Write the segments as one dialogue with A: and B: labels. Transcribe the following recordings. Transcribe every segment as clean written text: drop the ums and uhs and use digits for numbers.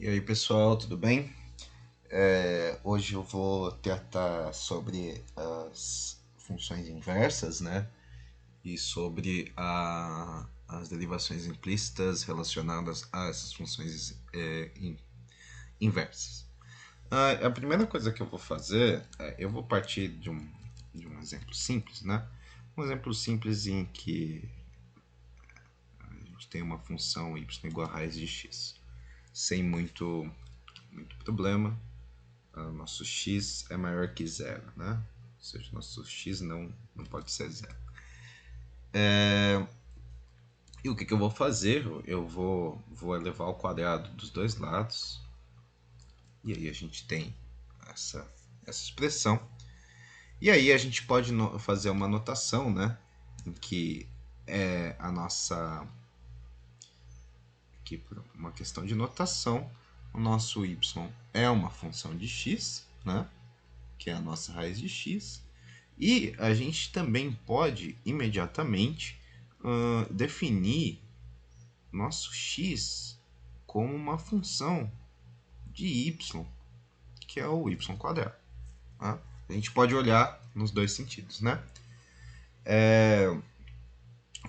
A: E aí pessoal, tudo bem? Hoje eu vou tratar sobre as funções inversas, né? E sobre as derivações implícitas relacionadas a essas funções inversas. A primeira coisa que eu vou fazer, eu vou partir de um exemplo simples, né? Um exemplo simples em que a gente tem uma função y igual a raiz de x, sem muito problema. Nosso x é maior que zero, né? Ou seja, nosso x não pode ser zero. E o que eu vou fazer? Eu vou elevar ao quadrado dos dois lados. E aí a gente tem essa expressão. E aí a gente pode fazer uma notação, né? Em que a nossa... Aqui por uma questão de notação, o nosso y é uma função de x, né? Que é a nossa raiz de x. E a gente também pode imediatamente definir nosso x como uma função de y, que é o y quadrado. Tá? A gente pode olhar nos dois sentidos, né?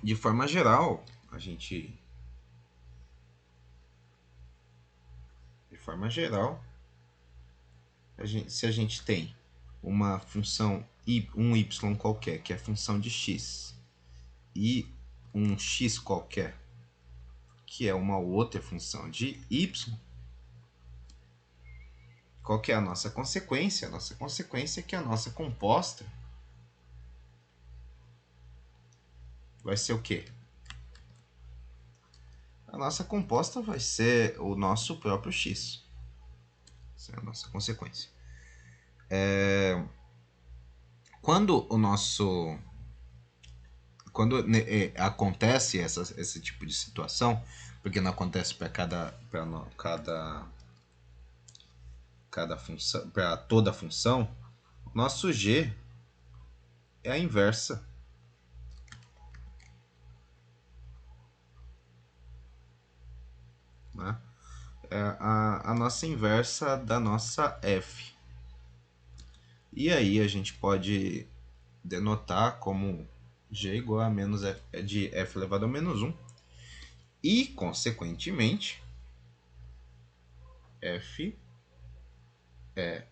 A: De forma geral, se a gente tem uma função um y qualquer, que é função de x, e um x qualquer, que é uma outra função de y, qual que é a nossa consequência? A nossa consequência é que a nossa composta vai ser o quê? A nossa composta vai ser o nosso próprio x. Essa é a nossa consequência. Quando o nosso... Quando acontece esse tipo de situação, porque não acontece para cada função, para toda função, nosso g é a inversa, né? É a nossa inversa da nossa f. E aí a gente pode denotar como g igual a menos f, de f elevado a menos 1. E, consequentemente, f é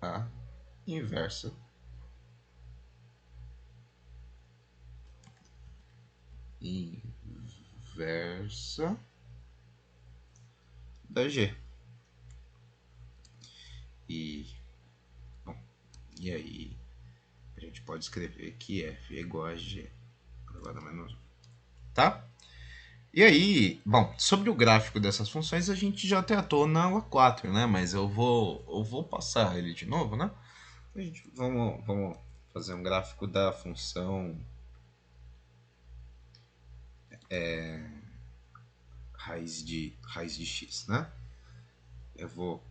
A: a inversa da g. E, bom, e aí a gente pode escrever que f é igual a g elevado a menos 1. Tá? E aí, bom, sobre o gráfico dessas funções a gente já tratou na aula 4, né? Mas eu vou passar ele de novo, né? Vamos fazer um gráfico da função raiz de x, né? Eu vou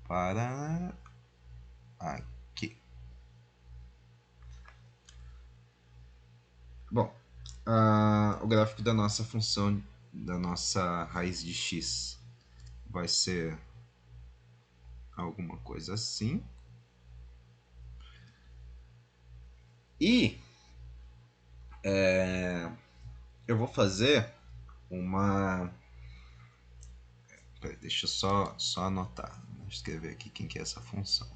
A: para aqui. Bom, o gráfico da nossa função, da nossa raiz de x, vai ser alguma coisa assim. E eu vou fazer uma... Peraí, deixa eu só anotar. Vou escrever aqui quem que é essa função.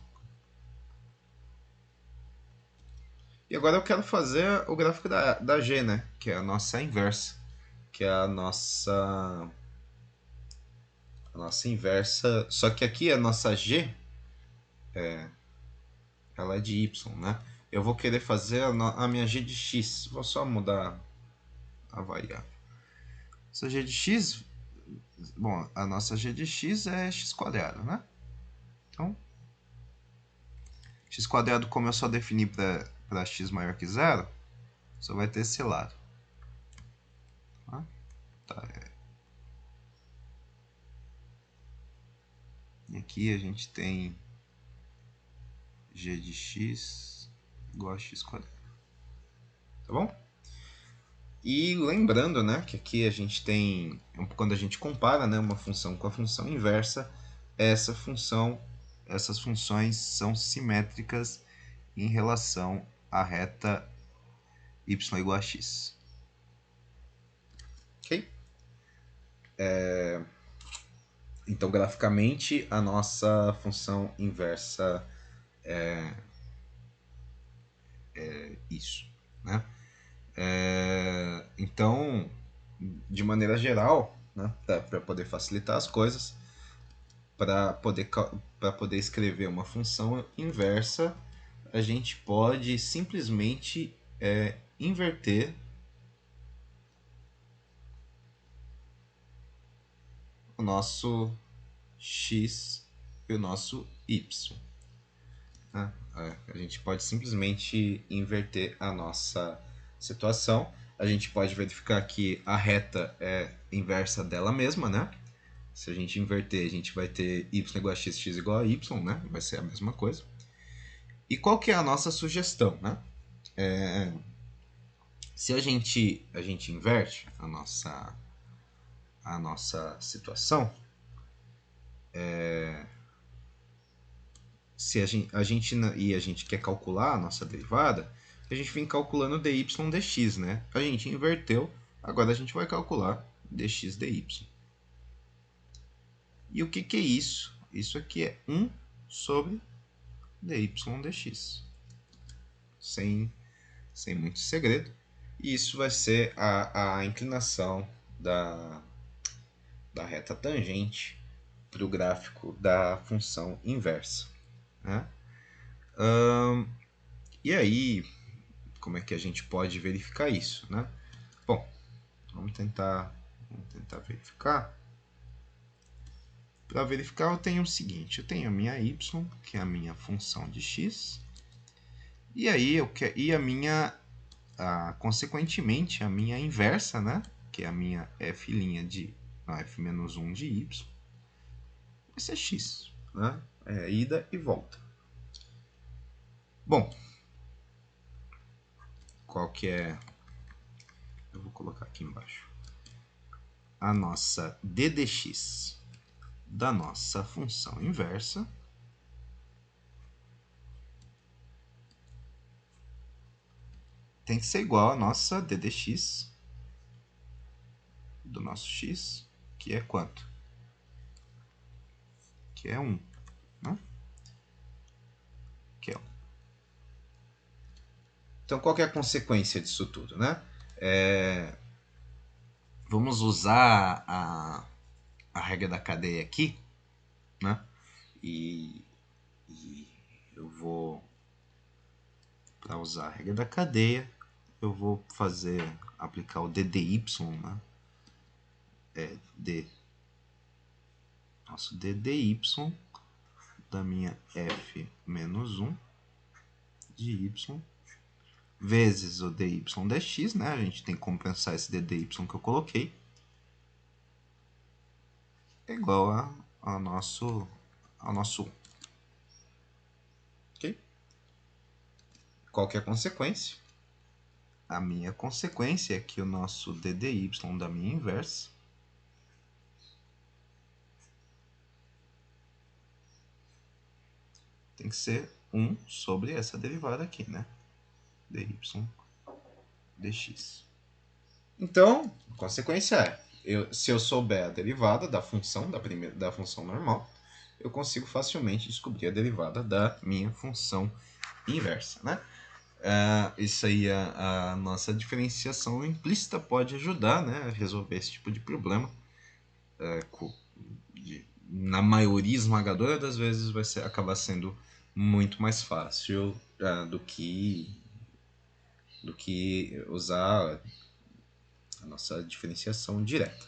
A: E agora eu quero fazer o gráfico da g, né? Que é a nossa inversa. Que é a nossa inversa. Só que aqui a nossa g, ela é de y, né? Eu vou querer fazer a minha g de x. Vou só mudar a variável. Essa g de x... Bom, a nossa g de x é x quadrado, né? Então, x quadrado, como eu só defini para x maior que zero, só vai ter esse lado. Tá? E aqui a gente tem g de x igual a x quadrado. tá bom? E lembrando, né, que aqui a gente tem, quando a gente compara, né, uma função com a função inversa, essas funções são simétricas em relação à reta y igual a x. Ok? Então, graficamente, a nossa função inversa é isso, né? Então, de maneira geral, né, para poder facilitar as coisas, para poder escrever uma função inversa, a gente pode simplesmente inverter o nosso x e o nosso y. Né? A gente pode simplesmente inverter a nossa situação. A gente pode verificar que a reta é inversa dela mesma, né? Se a gente inverter, a gente vai ter y igual a x, x igual a y, né? Vai ser a mesma coisa. E qual que é a nossa sugestão, né? Se a gente inverte a nossa situação, se a gente quer calcular a nossa derivada, a gente vem calculando dy dx, né? A gente inverteu, agora a gente vai calcular dx dy. E o que é isso? Isso aqui é 1 sobre dy dx. Sem muito segredo. E isso vai ser a inclinação da reta tangente para o gráfico da função inversa. Né? E aí, como é que a gente pode verificar isso? Né? Bom, vamos tentar verificar. Para verificar, eu tenho o seguinte: eu tenho a minha y, que é a minha função de x, e aí a minha, consequentemente, a minha inversa, né? Que é a minha f' de f-1 de y, vai ser x, né? É ida e volta. Bom, qual que é? Eu vou colocar aqui embaixo. A nossa d dx da nossa função inversa tem que ser igual a nossa d dx do nosso x, que é quanto? Que é 1. Né? Que é 1. Então, qual que é a consequência disso tudo? Né? Vamos usar a regra da cadeia aqui. Né? E eu vou, para usar a regra da cadeia, eu vou aplicar o ddy, né? Nosso ddy da minha f-1 de y vezes o dy dx, né? A gente tem que compensar esse ddy que eu coloquei, é igual ao nosso 1. Ok? Qual que é a consequência? A minha consequência é que o nosso ddy da minha inversa tem que ser 1 sobre essa derivada aqui, né? dy dx. Então, a consequência é, se eu souber a derivada da função, da função normal, eu consigo facilmente descobrir a derivada da minha função inversa, né? Isso aí, a nossa diferenciação implícita pode ajudar, né, a resolver esse tipo de problema. Na maioria esmagadora das vezes vai acabar sendo muito mais fácil do que usar a nossa diferenciação direta.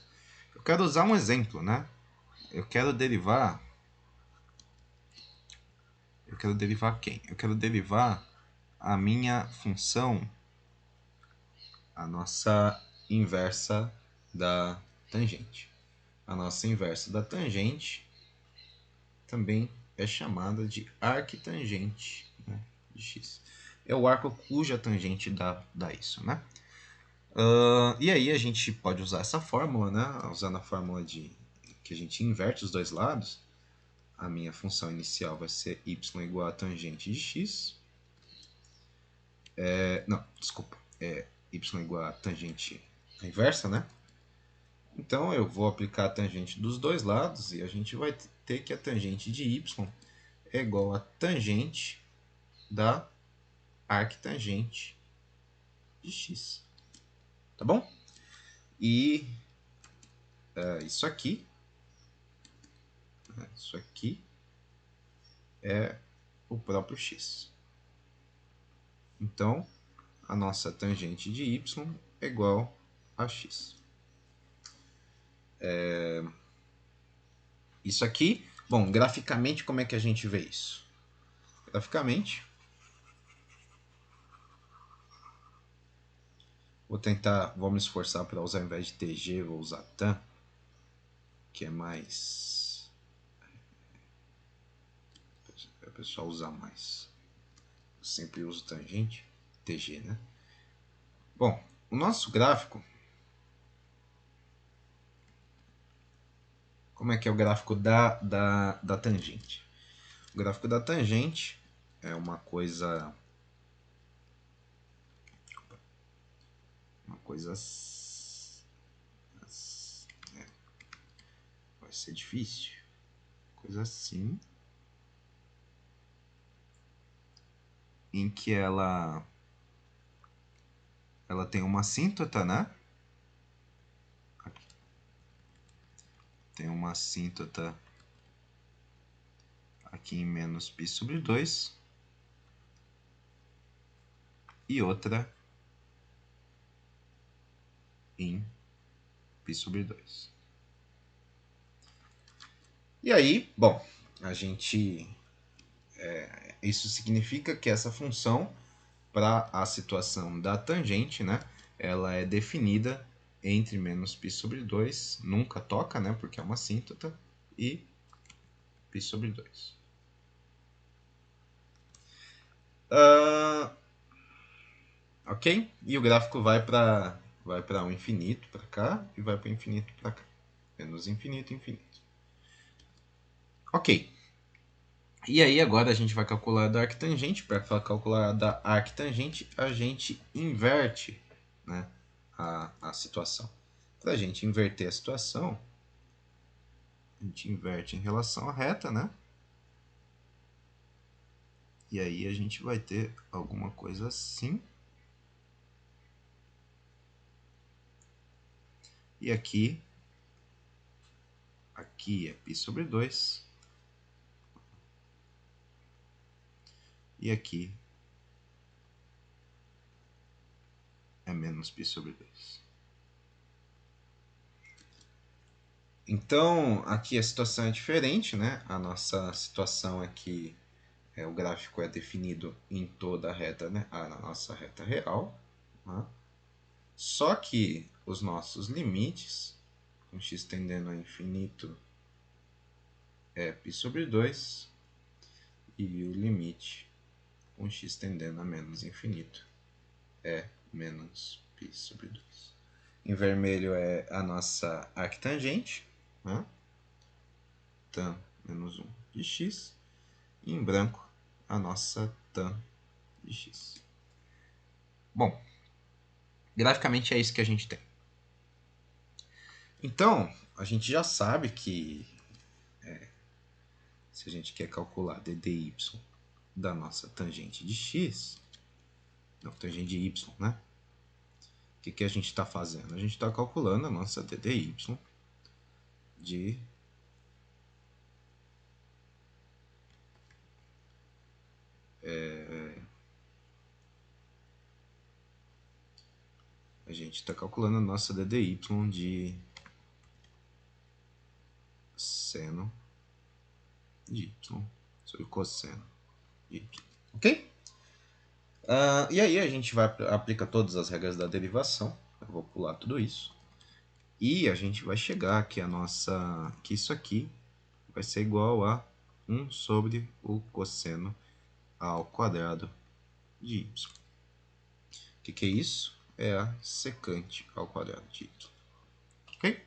A: Eu quero usar um exemplo, né? Eu quero derivar quem? Eu quero derivar a minha função, a nossa inversa da tangente. A nossa inversa da tangente também é chamada de arquitangente, né, de x. é o arco cuja tangente dá isso, né? E aí a gente pode usar essa fórmula, né? Usando a fórmula de que a gente inverte os dois lados, a minha função inicial vai ser y igual a tangente de x. Não, desculpa. Y igual a tangente inversa, né? Então eu vou aplicar a tangente dos dois lados e a gente vai ter que a tangente de y é igual a tangente da arctangente de x. Tá bom? E isso aqui é o próprio x. Então, a nossa tangente de y é igual a x. Isso aqui, bom, graficamente como é que a gente vê isso? Graficamente, vou me esforçar para usar, ao invés de TG, vou usar tan, que é mais... o pessoal usa mais. Eu sempre uso tangente, TG, né? Bom, o nosso gráfico... Como é que é o gráfico da tangente? O gráfico da tangente é uma coisa... vai ser difícil. Coisa assim. Em que ela tem uma assíntota, né? Aqui. Tem uma assíntota aqui em menos π sobre 2 e outra em π sobre 2. E aí, bom, a gente... isso significa que essa função, para a situação da tangente, né, ela é definida entre menos π sobre 2, nunca toca, né, porque é uma assíntota, e π sobre 2. Ok? E o gráfico vai para o infinito para cá e vai para o infinito para cá. Menos infinito, infinito. Ok. E aí agora a gente vai calcular a da arctangente. Para calcular a da arctangente, a gente inverte, né, a situação. Para a gente inverter a situação, a gente inverte em relação à reta, né? E aí a gente vai ter alguma coisa assim. E aqui é π sobre 2. E aqui é menos π sobre 2. Então, aqui a situação é diferente, né? A nossa situação aqui, o gráfico é definido em toda a reta, né? Na nossa reta real. Né? Só que os nossos limites, com x tendendo a infinito, é π sobre 2. E o limite, com x tendendo a menos infinito, é menos π sobre 2. Em vermelho é a nossa arctangente, né? Tan menos 1 de x. E em branco, a nossa tan de x. Bom, graficamente é isso que a gente tem. Então, a gente já sabe que se a gente quer calcular ddy da nossa tangente de x, não, tangente de y, né? O que a gente está fazendo? A gente está calculando a nossa ddy de a gente está calculando a nossa ddy de seno de y sobre cosseno de y. Ok? E aí a gente aplica todas as regras da derivação. Eu vou pular tudo isso. E a gente vai chegar que que isso aqui vai ser igual a 1 sobre o cosseno ao quadrado de y. O que é isso? É a secante ao quadrado de y. Ok?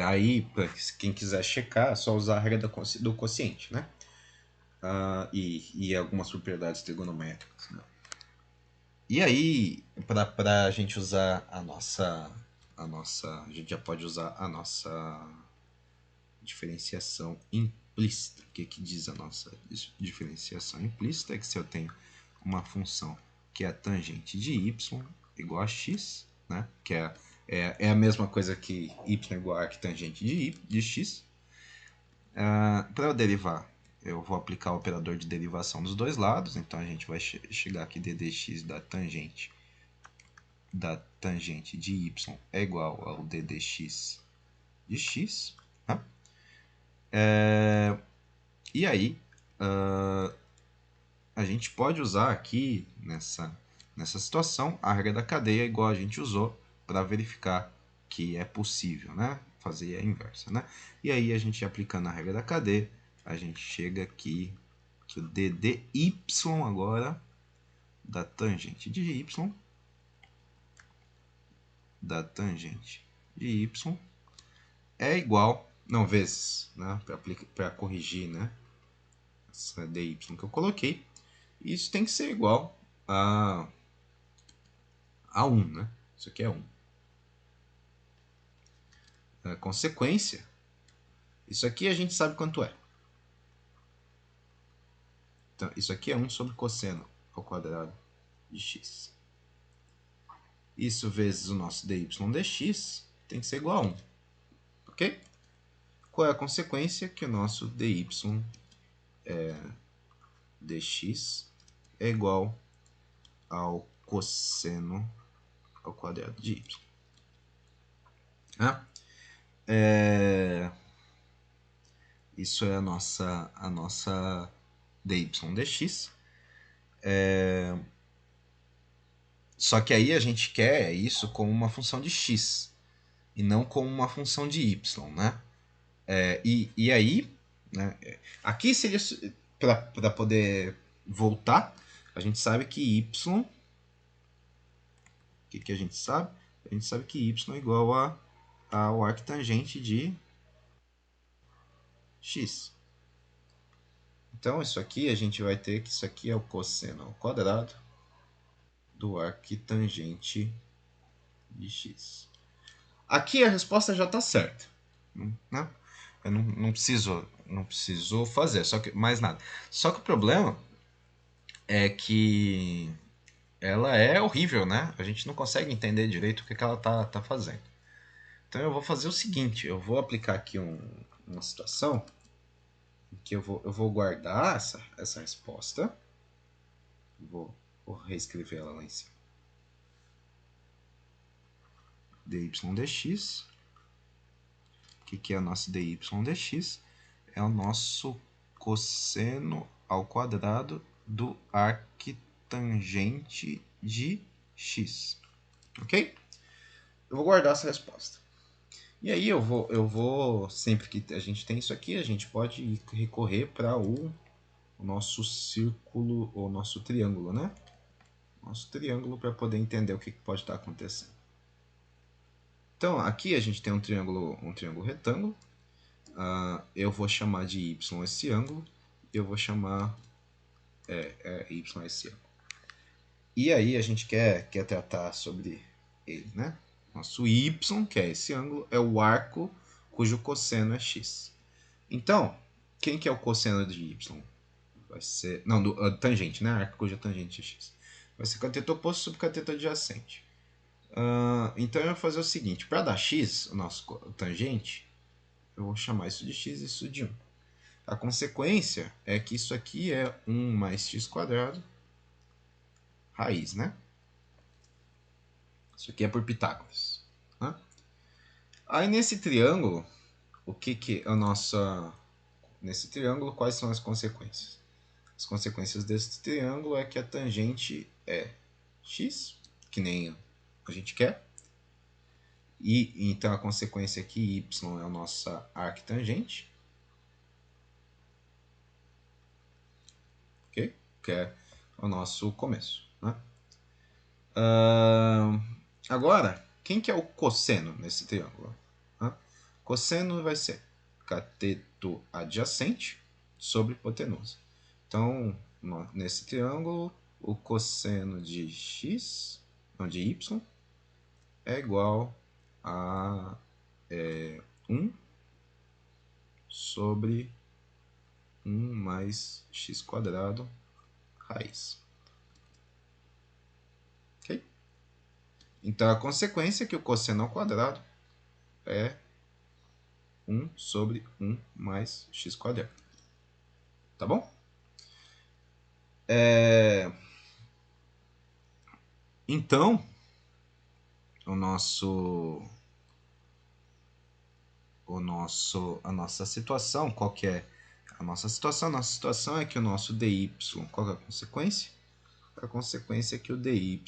A: Aí, para quem quiser checar, é só usar a regra do quociente, né? E algumas propriedades trigonométricas. Né? E aí, para a gente usar a nossa. A gente já pode usar a nossa diferenciação implícita. O que diz a nossa diferenciação implícita? É que se eu tenho uma função que é a tangente de y igual a x, né? Que é a mesma coisa que y igual a arctangente de x. Para eu derivar, eu vou aplicar o operador de derivação dos dois lados. Então a gente vai chegar aqui ddx da tangente de y é igual ao ddx de x. Tá? E aí, a gente pode usar aqui, nessa situação, a regra da cadeia igual a gente usou para verificar que é possível, né? Fazer a inversa. Né? E aí, a gente aplicando a regra da cadeia, a gente chega aqui que o ddy agora da tangente de y é igual, não, vezes, né? Para corrigir, né? Essa dy que eu coloquei. Isso tem que ser igual a 1, né? Isso aqui é 1. A consequência, isso aqui a gente sabe quanto é. Então, isso aqui é 1 sobre cosseno ao quadrado de x. Isso vezes o nosso dy dx tem que ser igual a 1. Ok? Qual é a consequência? Que o nosso dy dx é igual ao cosseno ao quadrado de y. Isso é a nossa dy dx. Só que aí a gente quer isso como uma função de x e não como uma função de y, né? E aí, né, aqui seria para poder voltar, a gente sabe que y, o que a gente sabe? A gente sabe que y é igual ao arctangente de x. Então, isso aqui a gente vai ter que isso aqui é o cosseno ao quadrado do arctangente de x. Aqui a resposta já está certa. Né? Eu não preciso fazer, só que mais nada. Só que o problema é que ela é horrível, né? A gente não consegue entender direito o que ela tá fazendo. Então eu vou fazer o seguinte, eu vou aplicar aqui uma situação em que eu vou guardar essa resposta. Vou reescrever ela lá em cima. dy dx. O que é a nossa dy dx? É o nosso cosseno ao quadrado do arctangente de x. Ok? Eu vou guardar essa resposta. E aí eu vou sempre que a gente tem isso aqui, a gente pode recorrer para o nosso círculo, ou nosso triângulo, né? Nosso triângulo para poder entender o que pode estar acontecendo. Então, aqui a gente tem um triângulo retângulo. Eu vou chamar de y esse ângulo. Eu vou chamar y esse ângulo. E aí a gente quer tratar sobre ele, né? Nosso y, que é esse ângulo, é o arco cujo cosseno é x. Então, quem que é o cosseno de y? Vai ser... Não, tangente, né? Arco cuja tangente é x. Vai ser cateto oposto sobre cateto adjacente. Então eu vou fazer o seguinte. Para dar x, o nosso tangente, eu vou chamar isso de x e isso de 1. A consequência é que isso aqui é 1 mais x quadrado raiz, né? Isso aqui é por Pitágoras. Né? Aí nesse triângulo, o que é a nossa... Nesse triângulo, quais são as consequências? As consequências desse triângulo é que a tangente é x, que nem a gente quer. E então a consequência é que y é a nossa arctangente. que é o nosso começo, né? Agora, quem que é o cosseno nesse triângulo? Cosseno vai ser cateto adjacente sobre hipotenusa. Então, nesse triângulo, o cosseno de x, não, de y, é igual a 1 sobre 1 mais x quadrado raiz. Ok? Então, a consequência é que o cosseno ao quadrado é 1 sobre 1 mais x quadrado. Tá bom? Então, a nossa situação, qual que é a nossa situação? A nossa situação é que o nosso dy, qual é a consequência? A consequência é que o dy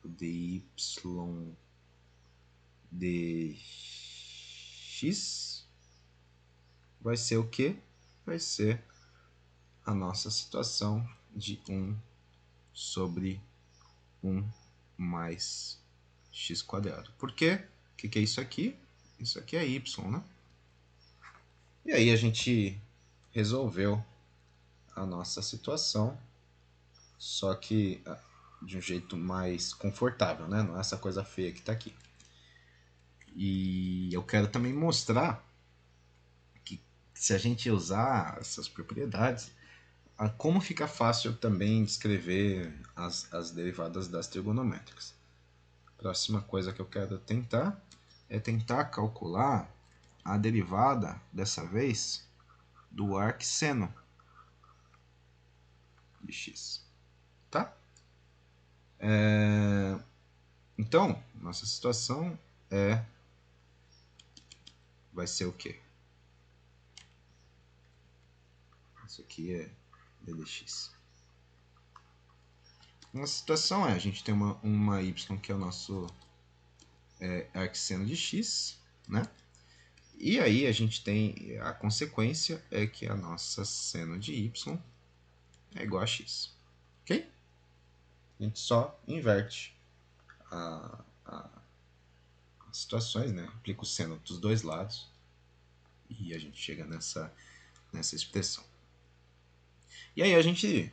A: o dy dx vai ser o quê? Vai ser a nossa situação de 1 sobre 1 mais x quadrado. Por quê? O que é isso aqui? Isso aqui é y, né? E aí a gente resolveu a nossa situação, só que de um jeito mais confortável, né? Não é essa coisa feia que está aqui. E eu quero também mostrar que se a gente usar essas propriedades, como fica fácil também escrever as derivadas das trigonométricas. A próxima coisa que eu quero tentar é tentar calcular a derivada, dessa vez, do arcseno de x. Tá? Então, nossa situação vai ser o quê? Isso aqui é ddx. Nossa situação a gente tem uma y que é o nosso arcseno de x, né? E aí a gente tem a consequência é que a nossa seno de y é igual a x. Ok? A gente só inverte as situações, né? Aplica o seno dos dois lados e a gente chega nessa expressão. E aí a gente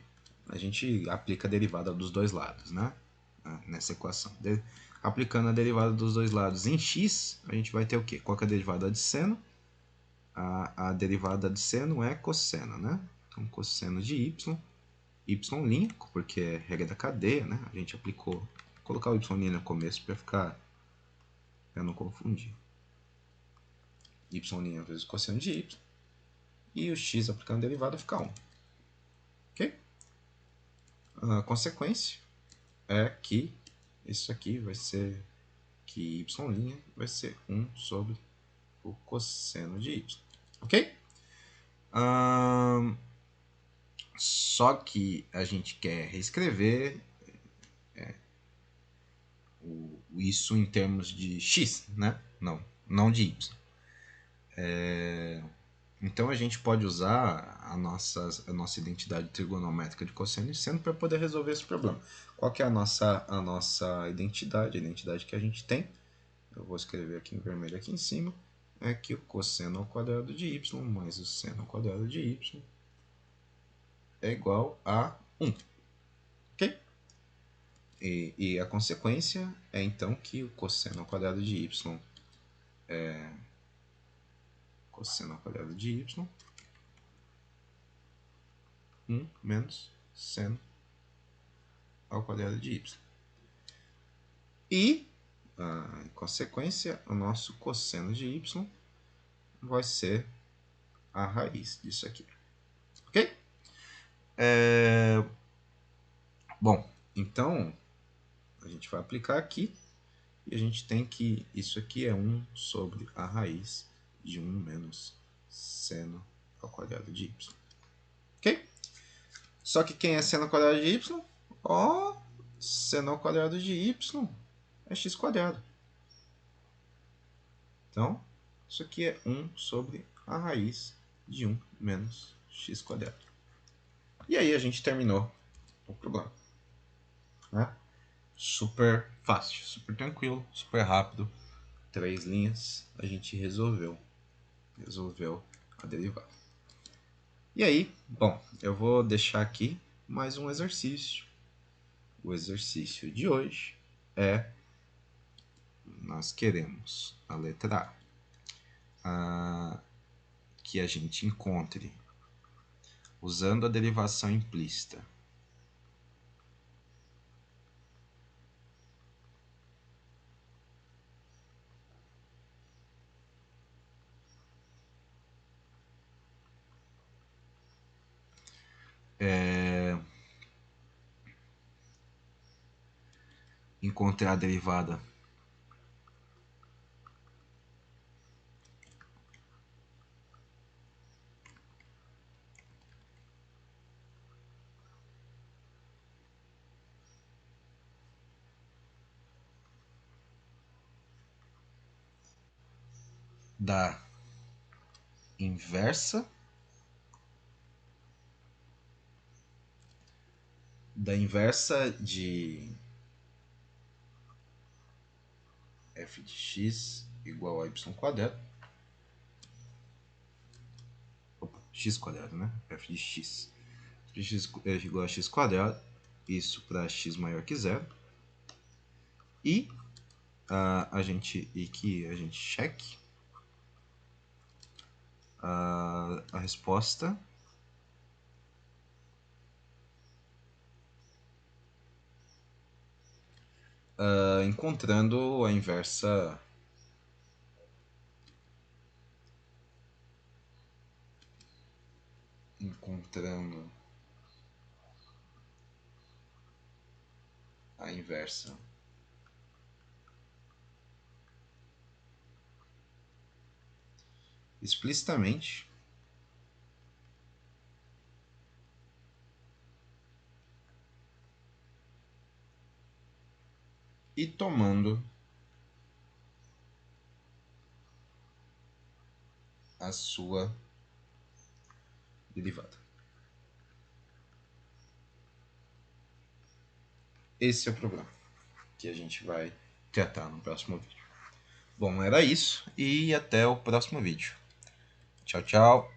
A: aplica a derivada dos dois lados, né? Nessa equação. Aplicando a derivada dos dois lados em x, a gente vai ter o quê? Qual que é a derivada de seno? A derivada de seno é cosseno, né? Então, cosseno de y', porque é regra da cadeia, né? A gente aplicou, vou colocar o y' no começo para não confundir. Y' vezes cosseno de y, e o x aplicando a derivada fica 1. Ok? A consequência é que isso aqui vai ser que y' vai ser 1 sobre o cosseno de y. Ok? Só que a gente quer reescrever isso em termos de x, né? Não de y. Então a gente pode usar a nossa identidade trigonométrica de cosseno e seno para poder resolver esse problema. Qual que é a nossa identidade? A identidade que a gente tem, eu vou escrever aqui em vermelho aqui em cima, é que o cosseno ao quadrado de y mais o seno ao quadrado de y é igual a 1. Ok? E a consequência é então que o cosseno ao quadrado de y cosseno ao quadrado de y 1 menos seno ao quadrado de y. E, em consequência, o nosso cosseno de y vai ser a raiz disso aqui. Ok? Bom, então a gente vai aplicar aqui e a gente tem que isso aqui é 1 sobre a raiz de 1 menos seno ao quadrado de y. Ok? Só que quem é seno ao quadrado de y? Seno ao quadrado de y é x quadrado. Então, Isso aqui é 1 sobre a raiz de 1 menos x quadrado. E aí a gente terminou o problema. Né? Super fácil, super tranquilo, super rápido. 3 linhas, a gente resolveu a derivada. E aí, bom, eu vou deixar aqui mais um exercício. O exercício de hoje é, nós queremos a letra A, que a gente encontre, usando a derivação implícita, encontrar a derivada da inversa de f de x igual a y quadrado. Opa, x quadrado, né? F de x. F de x é igual a x quadrado. Isso para x maior que zero. E a gente cheque a resposta encontrando a inversa explicitamente e tomando a sua derivada. Esse é o problema que a gente vai tratar no próximo vídeo. Bom, era isso e até o próximo vídeo. Tchau, tchau.